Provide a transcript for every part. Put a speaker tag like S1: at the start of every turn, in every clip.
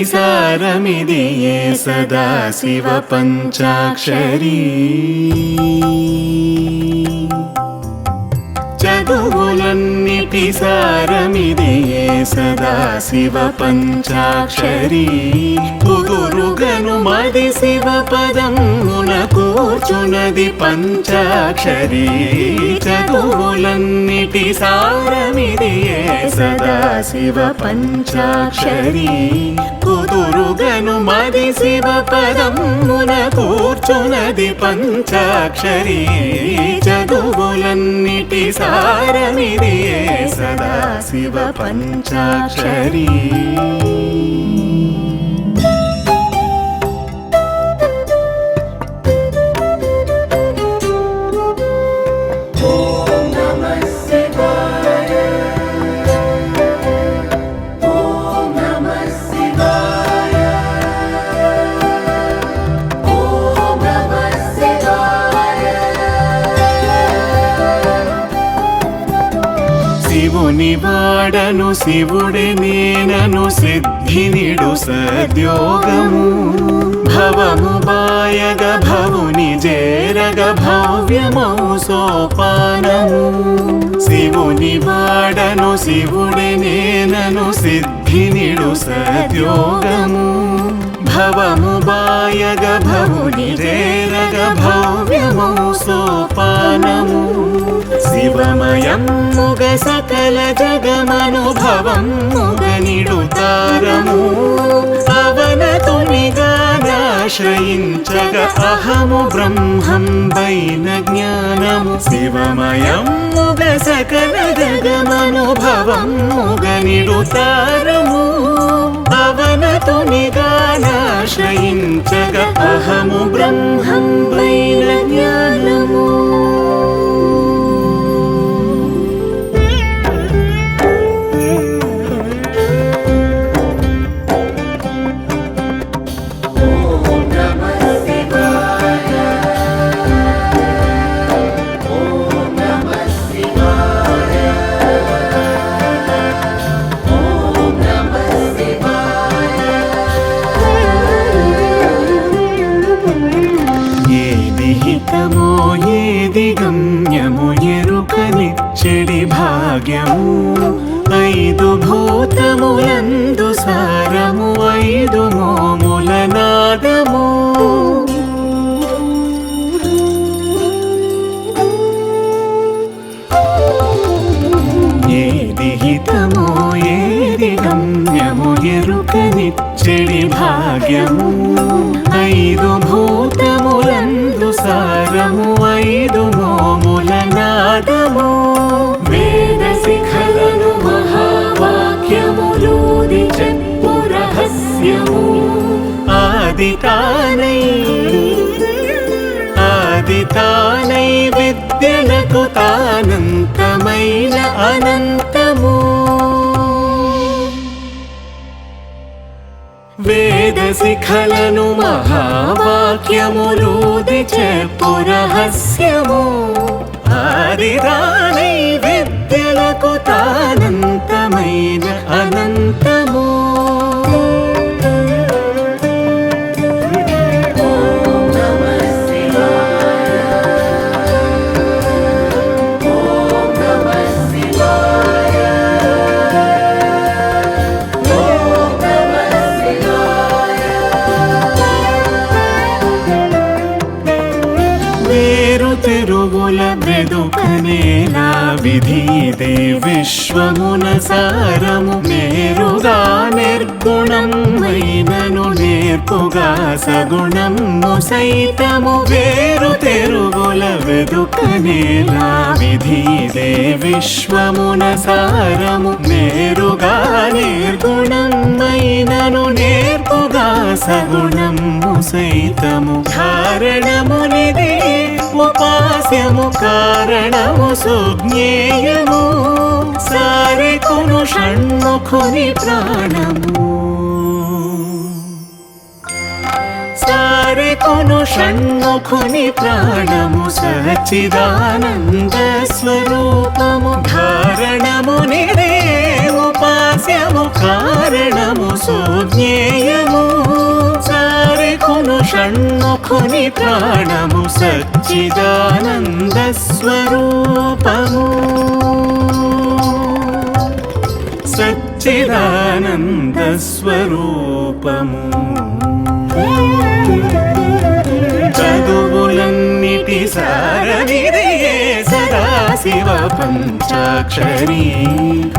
S1: సారమిదియే సదాశివ పంచాక్షరీ చదువులన్నిటి సారమిదియే సదాశివ పంచాక్షరీ కుదురుగను మది శివ పదమున కూర్చున్నది పంచాక్షరీ చదువులన్నిటి సారమిదియే సదాశివ పంచాక్షరీ కుదురుగను మది శివ పదమున కూర్చున్నది పంచాక్షరీ చదువులన్నిటి సారమిదియే సదాశివ పంచాక్షరీ శివుని వాడను శివుడే నేనను సిద్ధినిడు సద్యోగము భవము బాయగ భవుని జేరగ భవ్యమౌ సోపానము శివుని వాడను శివుడే నేనను సిద్ధినిడు సద్యోగము భవము బాయగ భవుని జేరగ భవ్యమౌ సోపానము శివమయముగ సకల జగమనుభవముగ నిడుతారము అవనతునిగానాశ్రయించగ అహము బ్రహ్మం వైన జ్ఞానము శివమయముగ సకల జగమనుభవముగ నిడుతారము అవనతునిగానాశ్రయించగ అహము బ్రహ్మం వైన జ్ఞానము ఏది గమ్యము ఎరుకనిచ్చెడి భాగ్యము ఐదు భూతములందు సారము ఐదు మోముల నాదము ఏది హితమో ఏది గమ్యము ఎరుకనిచ్చెడి భాగ్యము ఐదు భూతములందు సారము ఐదు మోముల నాదము వేద శిఖలను మహావాక్యములూది చెప్పు రహస్యము ఆది తానై విద్యలకు తానంతమైన అనంతము వేద శిఖలను మహావాక్యములూది చెప్పు రహస్యము ఆది తానై విద్యలకు తానంతమైన అనంతము తిరుగుల బ్రెదుకనేలా విధిదే విశ్వమున సారము నేరుగా నిర్గుణమైనను నేర్పుగా సగుణము సైతము వేరు తెరుగుల వెదుకనేలా విధిదే విశ్వమున సారము నేరుగా నిర్గుణమైనను నేర్పుగా సగుణము సైతము కారణమునిది ఉపాస్యము కారణము సుజ్ఞేయము సారెకును షణ్ముఖుని ప్రాణము సారెకును షణ్ముఖుని ప్రాణము సచ్చిదానంద స్వరూపము ధారణమునిదే ఉపాస్యము కారణము సుజ్ఞేయము సారెకును షణ్ముఖుని ప్రాణము సచ్చిదానంద స్వరూపము సచ్చిదానంద స్వరూపము చదువులన్నిటి సారమిదియే సదాశివ పంచాక్షరీ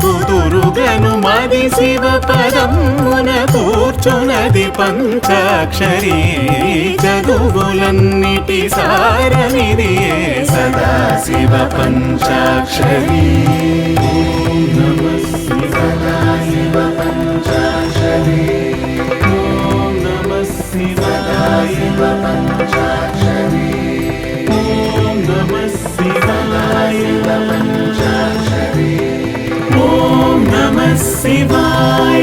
S1: కుదురుగను మది శివ పదమున కూర్చునది పంచాక్షరీ చదువులన్నిటి సారమిదియే సదాశివ పంచాక్షరీ నమః శివాయ పంచాక్షరీ ఓం నమః శివాయ పంచాక్షరీ ఓం నమః శివాయ పంచాక్షరీ ఓం నమః శివాయ